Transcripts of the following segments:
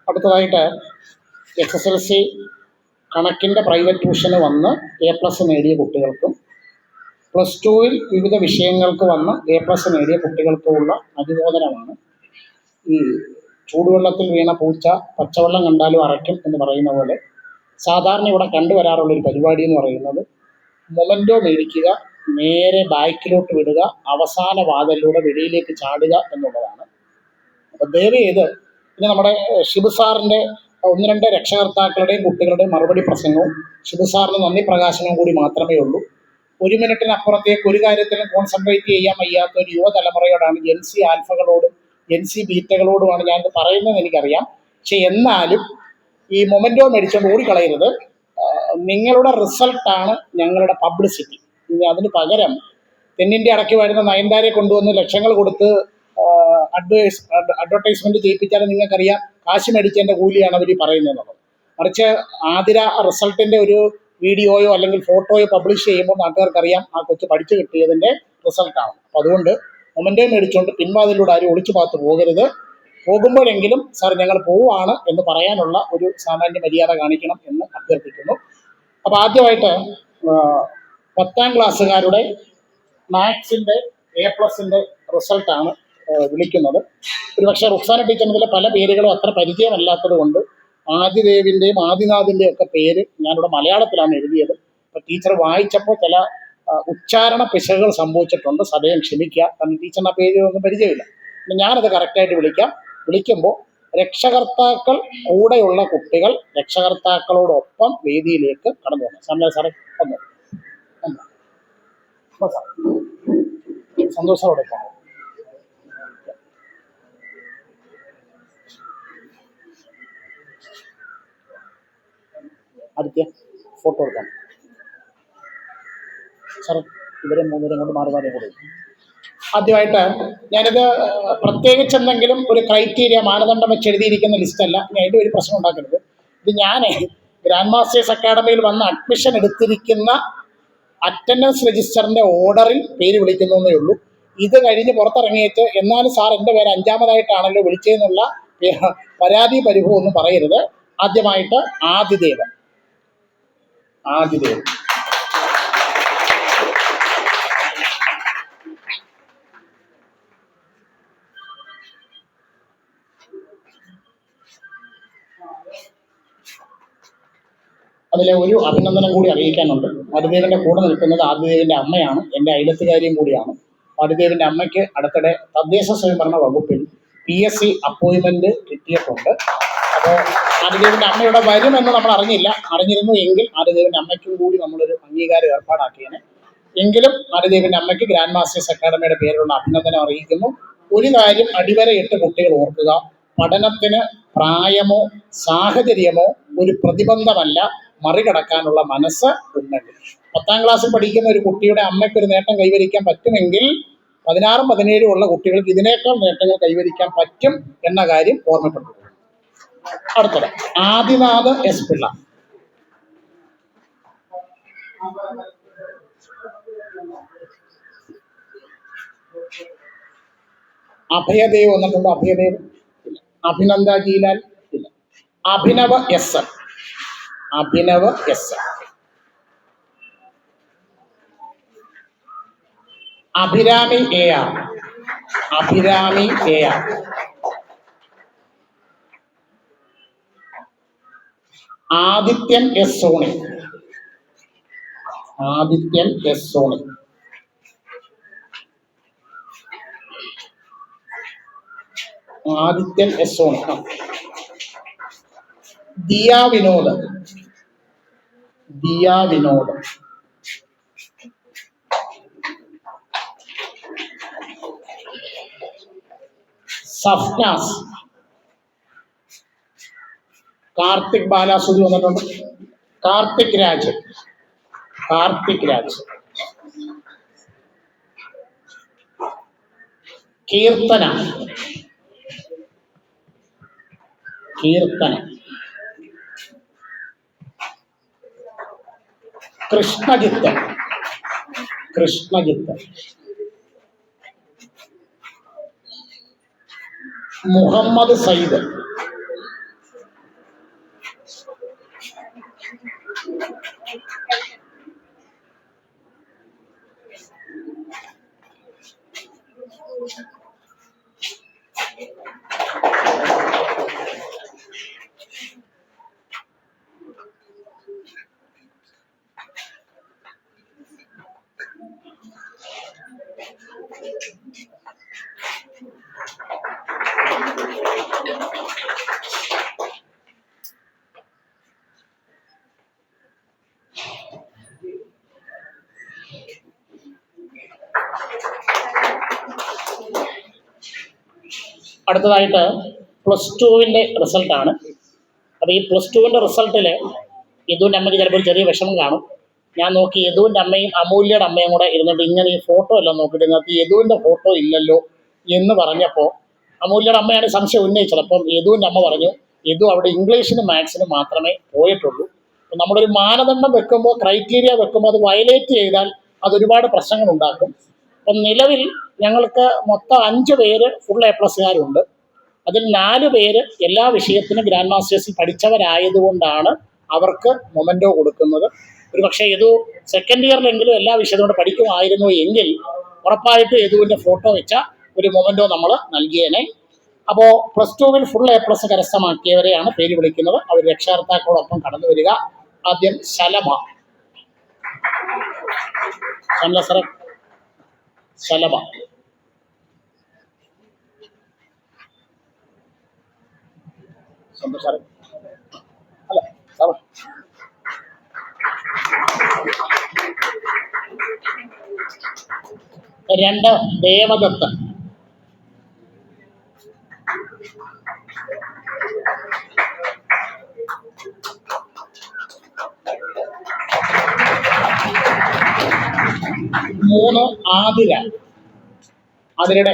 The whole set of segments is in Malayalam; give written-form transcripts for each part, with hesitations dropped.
അടുത്തതായിട്ട് SSLC കണക്കിൻ്റെ പ്രൈവറ്റ് ട്യൂഷന് വന്ന് A+ നേടിയ കുട്ടികൾക്കും +2 വിവിധ വിഷയങ്ങൾക്ക് വന്ന് A+ നേടിയ കുട്ടികൾക്കുമുള്ള അനുമോദനമാണ്. ഈ ചൂടുവെള്ളത്തിൽ വീണ പൂച്ച പച്ചവെള്ളം കണ്ടാലും അറയ്ക്കും എന്ന് പറയുന്ന പോലെ സാധാരണ ഇവിടെ കണ്ടുവരാറുള്ളൊരു പരിപാടി എന്ന് പറയുന്നത് മൊമെൻറ്റോ മേടിക്കുക, നേരെ ബാക്കിലോട്ട് വിടുക, അവസാന വാതിലിലൂടെ വെളിയിലേക്ക് ചാടുക എന്നുള്ളതാണ്. അപ്പം ദയവ് ചെയ്ത് ഇനി നമ്മുടെ ഷിബു സാറിൻ്റെ 1-2 രക്ഷകർത്താക്കളുടെയും കുട്ടികളുടെയും മറുപടി പ്രസംഗവും ഷിബു സാറിന് നന്ദി പ്രകാശനവും കൂടി മാത്രമേ ഉള്ളൂ. 1 മിനിറ്റിനപ്പുറത്തേക്ക് ഒരു കാര്യത്തിലും കോൺസെൻട്രേറ്റ് ചെയ്യാൻ വയ്യാത്ത ഒരു യുവതലമുറയോടാണ്, ജെൻസി ആൽഫകളോടും ജെൻസി ബീറ്റകളോടുമാണ് ഞാനിത് പറയുന്നത് എനിക്കറിയാം. പക്ഷെ എന്നാലും ഈ മൊമെൻറ്റോ മേടിച്ചുകൊണ്ട് ഓടിക്കളയരുത്. നിങ്ങളുടെ റിസൾട്ടാണ് ഞങ്ങളുടെ പബ്ലിസിറ്റി. അതിന് പകരം തെന്നിൻ്റെ അടക്കി വരുന്ന നയൻതാരയെ കൊണ്ടുവന്ന് ലക്ഷങ്ങൾ കൊടുത്ത് അഡ്വർടൈസ്മെൻറ്റ് ചെയ്യിപ്പിച്ചാലും നിങ്ങൾക്കറിയാം കാശ് മേടിച്ചതിൻ്റെ കൂലിയാണ് അവർ പറയുന്നത്. മറിച്ച് ആതിര റിസൾട്ടിൻ്റെ ഒരു വീഡിയോയോ അല്ലെങ്കിൽ ഫോട്ടോയോ പബ്ലിഷ് ചെയ്യുമ്പോൾ നാട്ടുകാർക്കറിയാം ആ കൊച്ച് പഠിച്ചു കിട്ടിയതിൻ്റെ റിസൾട്ടാണ്. അപ്പോൾ അതുകൊണ്ട് മൊമെൻറ്റോ മേടിച്ചുകൊണ്ട് പിൻവാതിലൂടെ ആരും ഒളിച്ചു പാത്ത് പോകരുത്. പോകുമ്പോഴെങ്കിലും സാർ ഞങ്ങൾ പോവുകയാണ് എന്ന് പറയാനുള്ള ഒരു സാമാന്യ മര്യാദ കാണിക്കണം എന്ന് അഭ്യർത്ഥിക്കുന്നു. അപ്പോൾ ആദ്യമായിട്ട് 10ാം ക്ലാസ്സുകാരുടെ മാത്സിൻ്റെ A+ൻ്റെ റിസൾട്ടാണ് വിളിക്കുന്നത്. ഒരുപക്ഷെ റുക്സാന ടീച്ചർ മുതൽ പല പേരുകളും അത്ര പരിചയമല്ലാത്തത് കൊണ്ട് ആദിദേവിൻ്റെയും ആദിനാഥിൻ്റെയും ഒക്കെ പേര് ഞാനിവിടെ മലയാളത്തിലാണ് എഴുതിയത്. അപ്പോൾ ടീച്ചർ വായിച്ചപ്പോൾ ചില ഉച്ചാരണ പിശകുകൾ സംഭവിച്ചിട്ടുണ്ട്. സദയം ക്ഷമിക്കുക. കാരണം ടീച്ചറിന് ആ പേരൊന്നും പരിചയമില്ല. ഞാനത് കറക്റ്റായിട്ട് വിളിക്കുമ്പോൾ രക്ഷകർത്താക്കൾ കൂടെയുള്ള കുട്ടികൾ രക്ഷകർത്താക്കളോടൊപ്പം വേദിയിലേക്ക് കടന്നു വന്നു. സാമല സാറേ വന്നു. സന്തോഷത്തോടെ പോകാം. ആദ്യ ഫോട്ടോ എടുക്കാം സാർ. ഇവരെ 3 കൊണ്ട് മാറി കൂടി. ആദ്യമായിട്ട് ഞാനിത് പ്രത്യേകിച്ച് എന്തെങ്കിലും ഒരു ക്രൈറ്റീരിയ മാനദണ്ഡം വെച്ച് എഴുതിയിരിക്കുന്ന ലിസ്റ്റല്ല. ഇനി അതിൻ്റെ ഒരു പ്രശ്നം ഉണ്ടാക്കരുത്. ഇത് ഞാൻ ഗ്രാൻഡ് മാസ്റ്റേഴ്സ് അക്കാഡമിയിൽ വന്ന് അഡ്മിഷൻ എടുത്തിരിക്കുന്ന അറ്റൻഡൻസ് രജിസ്റ്ററിൻ്റെ ഓർഡറിൽ പേര് വിളിക്കുന്നു എന്നേ ഉള്ളൂ. ഇത് കഴിഞ്ഞ് പുറത്തിറങ്ങിയിട്ട് എന്നാലും സാർ എൻ്റെ പേര് 5ാമതായിട്ടാണല്ലോ വിളിച്ചതെന്നുള്ള പരാതി പരിഭവം ഒന്നും പറയരുത്. ആദ്യമായിട്ട് ആദിദേവ്. അതിലെ ഒരു അഭിനന്ദനം കൂടി അറിയിക്കാനുണ്ട്. ആദിദേവിൻ്റെ കൂടെ നിൽക്കുന്നത് ആദിദേവിൻ്റെ അമ്മയാണ്, എൻ്റെ അയലത്തുകാരിയും കൂടിയാണ്. ആദിദേവിൻ്റെ അമ്മയ്ക്ക് അടുത്തിടെ തദ്ദേശ സ്വയംഭരണ വകുപ്പിൽ PSC അപ്പോയിൻമെൻറ്റ് കിട്ടിയിട്ടുണ്ട്. അപ്പോൾ ആദിദേവിൻ്റെ അമ്മയുടെ വരുമെന്ന് നമ്മൾ അറിഞ്ഞിരുന്നു എങ്കിൽ ആദിദേവിൻ്റെ അമ്മയ്ക്കും കൂടി നമ്മളൊരു അംഗീകാരം ഏർപ്പാടാക്കിയേനെ. എങ്കിലും ആദിദേവിൻ്റെ അമ്മയ്ക്ക് ഗ്രാൻഡ് മാസ്റ്റേഴ്സ് അക്കാഡമിയുടെ പേരിലുള്ള അഭിനന്ദനം അറിയിക്കുന്നു. ഒരു കാര്യം അടിവരയിട്ട് കുട്ടികൾ ഓർക്കുക: പഠനത്തിന് പ്രായമോ സാഹചര്യമോ ഒരു പ്രതിബന്ധമല്ല. മറികടക്കാനുള്ള മനസ്സ് ഉണ്ടെങ്കിൽ 10ാം ക്ലാസ്സിൽ പഠിക്കുന്ന ഒരു കുട്ടിയുടെ അമ്മയ്ക്കൊരു നേട്ടം കൈവരിക്കാൻ പറ്റുമെങ്കിൽ 16ഉം 17ഉം ഉള്ള കുട്ടികൾക്ക് ഇതിനേക്കാൾ നേട്ടങ്ങൾ കൈവരിക്കാൻ പറ്റും എന്ന കാര്യം ഓർമ്മപ്പെടുത്തുന്നു. അടുത്തത് ആദിനാഥ് S. പിള്ള. അഭയദേവ് വന്നിട്ടുണ്ട്. അഭയദേവ് ഇല്ല. അഭിനന്ദ ജീലാൽ ഇല്ല. Abhinav S. Abhirami AR. Adithyan S. Soni. Diya Vinod. Safnas. Karthik ബാലാസുതി വന്നിട്ടുണ്ട്. കാർത്തിക് രാജ്. കീർത്തന. കൃഷ്ണജിത്ത്. മുഹമ്മദ് സയ്യിദ്. അടുത്തതായിട്ട് +2 റിസൾട്ടാണ്. അപ്പോൾ ഈ +2 റിസൾട്ടിൽ യദുവിൻ്റെ അമ്മയ്ക്ക് ചിലപ്പോൾ ചെറിയ വിഷമം കാണും. ഞാൻ നോക്കി യദുവിൻ്റെ അമ്മയും അമൂല്യയുടെ അമ്മയും കൂടെ ഇരുന്നിട്ട് ഇങ്ങനെ ഈ ഫോട്ടോ എല്ലാം നോക്കിയിട്ട് ഇതിനകത്ത് യദുവിൻ്റെ ഫോട്ടോ ഇല്ലല്ലോ എന്ന് പറഞ്ഞപ്പോൾ അമൂല്യയുടെ അമ്മയാണ് സംശയം ഉന്നയിച്ചത്. അപ്പം യദുവിൻ്റെ അമ്മ പറഞ്ഞു, യദു അവിടെ ഇംഗ്ലീഷിനും മാത്സിനും മാത്രമേ പോയിട്ടുള്ളൂ. അപ്പം നമ്മളൊരു മാനദണ്ഡം വെക്കുമ്പോൾ, ക്രൈറ്റീരിയ വെക്കുമ്പോൾ അത് വയലേറ്റ് ചെയ്താൽ അതൊരുപാട് പ്രശ്നങ്ങളുണ്ടാക്കും. അപ്പം നിലവിൽ ഞങ്ങൾക്ക് മൊത്തം 5 പേര് ഫുൾ A+കാരുണ്ട്. അതിൽ 4 പേര് എല്ലാ വിഷയത്തിനും ഗ്രാൻഡ് മാസ്റ്റേഴ്സിൽ പഠിച്ചവരായതുകൊണ്ടാണ് അവർക്ക് മൊമെൻറ്റോ കൊടുക്കുന്നത്. ഒരു പക്ഷേ യദു സെക്കൻഡ് ഇയറിലെങ്കിലും എല്ലാ വിഷയവും കൊണ്ട് പഠിക്കുമായിരുന്നു എങ്കിൽ ഉറപ്പായിട്ട് യദുവിൻ്റെ ഫോട്ടോ വെച്ച ഒരു മൊമെൻറ്റോ നമ്മൾ നൽകിയേനെ. അപ്പോൾ +2 ഫുൾ A+ കരസ്ഥമാക്കിയവരെയാണ് പേര് വിളിക്കുന്നത്. അവർ രക്ഷകർത്താക്കളോടൊപ്പം കടന്നു വരിക. ആദ്യം ശലഭ. സാറേ, ശലഭ. സാറേ അല്ല സാറേ, 2 ദേവദത്ത്. മൂന്ന് ആതിര. ആതിരയുടെ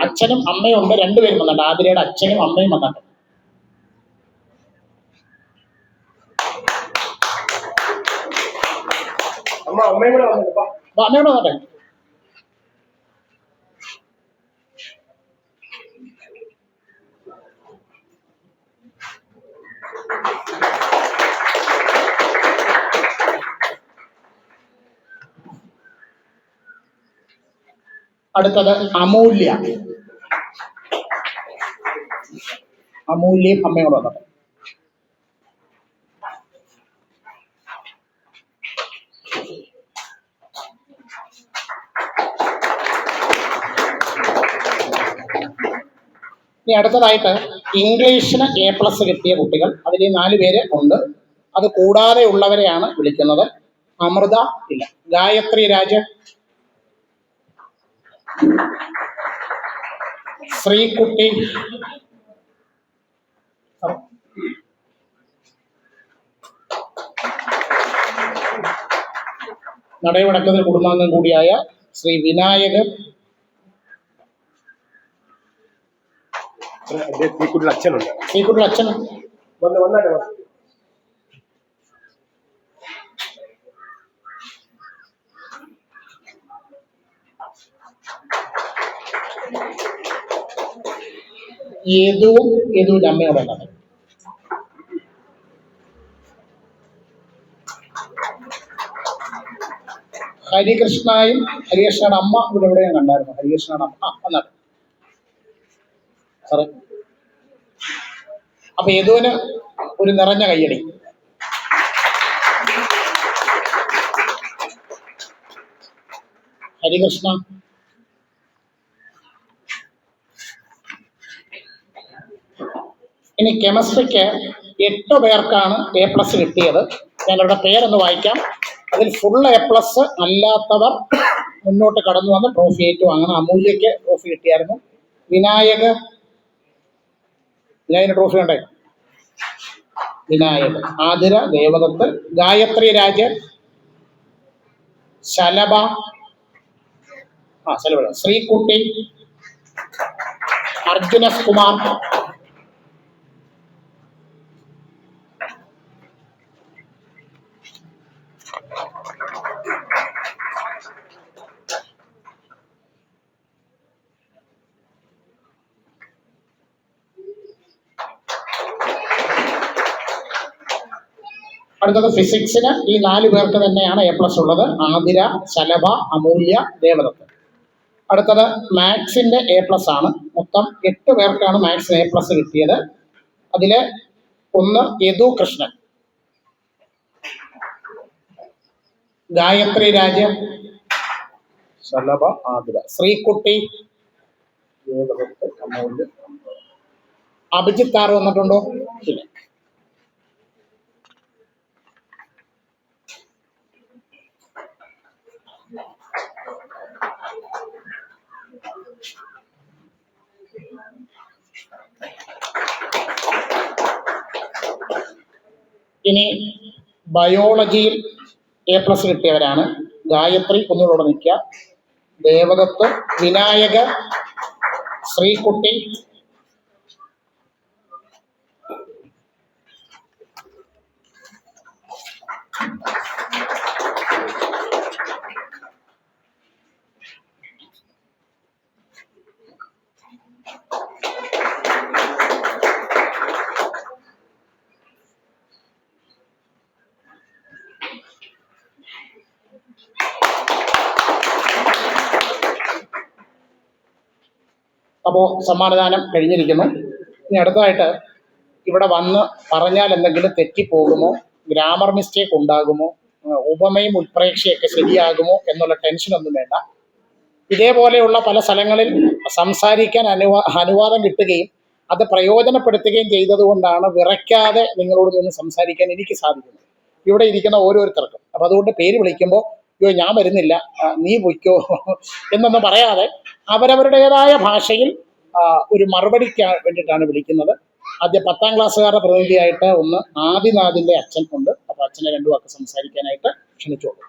അച്ഛനും അമ്മയും ഉണ്ട്, 2 പേരും വന്നിട്ടുണ്ട്. ആതിരയുടെ അച്ഛനും അമ്മയും വന്നിട്ടുണ്ട്. അമ്മയോട് വന്നട്ടെ. അടുത്തത് അമൂല്യ. അമൂല്യയും അമ്മയോട് വന്നത്. ഇനി അടുത്തതായിട്ട് ഇംഗ്ലീഷിന് A+ കിട്ടിയ കുട്ടികൾ, അതിൽ 4 പേര് ഉണ്ട്. അത് കൂടാതെ ഉള്ളവരെയാണ് വിളിക്കുന്നത്. അമൃത ഇല്ല. ഗായത്രി രാജ്, ശ്രീകുട്ടി, നടയവടക്കത്തിൽ കുടുംബാംഗം കൂടിയായ ശ്രീ വിനായകൻ, അച്ഛനുണ്ട്. ശ്രീകുട്ടിയുടെ അച്ഛൻ യദുവിൻ്റെ അമ്മയോടുള്ളത്. ഹരികൃഷ്ണയും ഹരികൃഷ്ണയുടെ അമ്മ ഇവിടെ എവിടെയും കണ്ടായിരുന്നു. ഹരികൃഷ്ണയുടെ അമ്മ വന്നാണ് സാറേ. അപ്പൊ യദുവിന് ഒരു നിറഞ്ഞ കയ്യടി. ഹരികൃഷ്ണ. ഇനി കെമിസ്ട്രിക്ക് 8 പേർക്കാണ് A+ കിട്ടിയത്. ഞാനവരുടെ പേരൊന്ന് വായിക്കാം. അതിൽ ഫുൾ A+ അല്ലാത്തവർ മുന്നോട്ട് കടന്നു വന്ന് ട്രോഫി ഏറ്റുവാങ്ങണം. അമൂല്യയ്ക്ക് ട്രോഫി കിട്ടിയായിരുന്നു. വിനായകന് ട്രോഫി ഉണ്ടേ. വിനായകൻ, ആതിര, ദേവദത്ത്, ഗായത്രി രാജ്, ശലഭ, ശ്രീകുട്ടി, അർജുനസ് കുമാർ, അടുത്തത് ഫിസിക്സിന് ഈ 4 പേർക്ക് തന്നെയാണ് A+ ഉള്ളത്. ആതിര, ശലഭ, അമൂല്യ, ദേവദത്ത്. അടുത്തത് മാത്സിൻ്റെ A+ ആണ്. മൊത്തം 8 പേർക്കാണ് മാത്സിന് A+ കിട്ടിയത്. അതിൽ ഒന്ന് യദു കൃഷ്ണൻ, ഗായത്രി രാജ്, ശലഭ, ആതിര, ശ്രീകുട്ടി, ദേവദത്ത്, അമൂല്യ. അഭിജിത്ത് ആർ വന്നിട്ടുണ്ടോ? ഇല്ല. ഇനി ബയോളജിയിൽ A+ കിട്ടിയവരാണ് ഗായത്രി, ഒന്നുകൂടെ നിൽക്കുക, ദേവദത്ത്, വിനായക, ശ്രീകുട്ടി, അപ്പോൾ സമ്മാനദാനം കഴിഞ്ഞിരിക്കുന്നു. ഇനി അടുത്തതായിട്ട് ഇവിടെ വന്ന് പറഞ്ഞാൽ എന്തെങ്കിലും തെറ്റിപ്പോകുമോ, ഗ്രാമർ മിസ്റ്റേക്ക് ഉണ്ടാകുമോ, ഉപമയും ഉത്പ്രേക്ഷയൊക്കെ ശരിയാകുമോ എന്നുള്ള ടെൻഷനൊന്നും വേണ്ട. ഇതേപോലെയുള്ള പല സ്ഥലങ്ങളിൽ സംസാരിക്കാൻ അനുവാദം കിട്ടുകയും അത് പ്രയോജനപ്പെടുത്തുകയും ചെയ്തതുകൊണ്ടാണ് വിറയ്ക്കാതെ നിങ്ങളോട് നിന്ന് സംസാരിക്കാൻ എനിക്ക് സാധിക്കുന്നത്, ഇവിടെ ഇരിക്കുന്ന ഓരോരുത്തർക്കും. അപ്പോൾ അതുകൊണ്ട് പേര് വിളിക്കുമ്പോൾ അയ്യോ ഞാൻ വരുന്നില്ല, നീ പൊയ്ക്കോ എന്നൊന്നും പറയാതെ അവരവരുടേതായ ഭാഷയിൽ ഒരു മറുപടിക്ക് വേണ്ടിയിട്ടാണ് വിളിക്കുന്നത്. ആദ്യം 10ാം ക്ലാസ്സുകാരുടെ പ്രതിനിധിയായിട്ട് ഒന്ന് ആദിനാഥിൻ്റെ അച്ഛൻ ഉണ്ട്. അപ്പോൾ അച്ഛനെ 2 വാക്ക് സംസാരിക്കാനായിട്ട് ക്ഷണിച്ചോളൂ.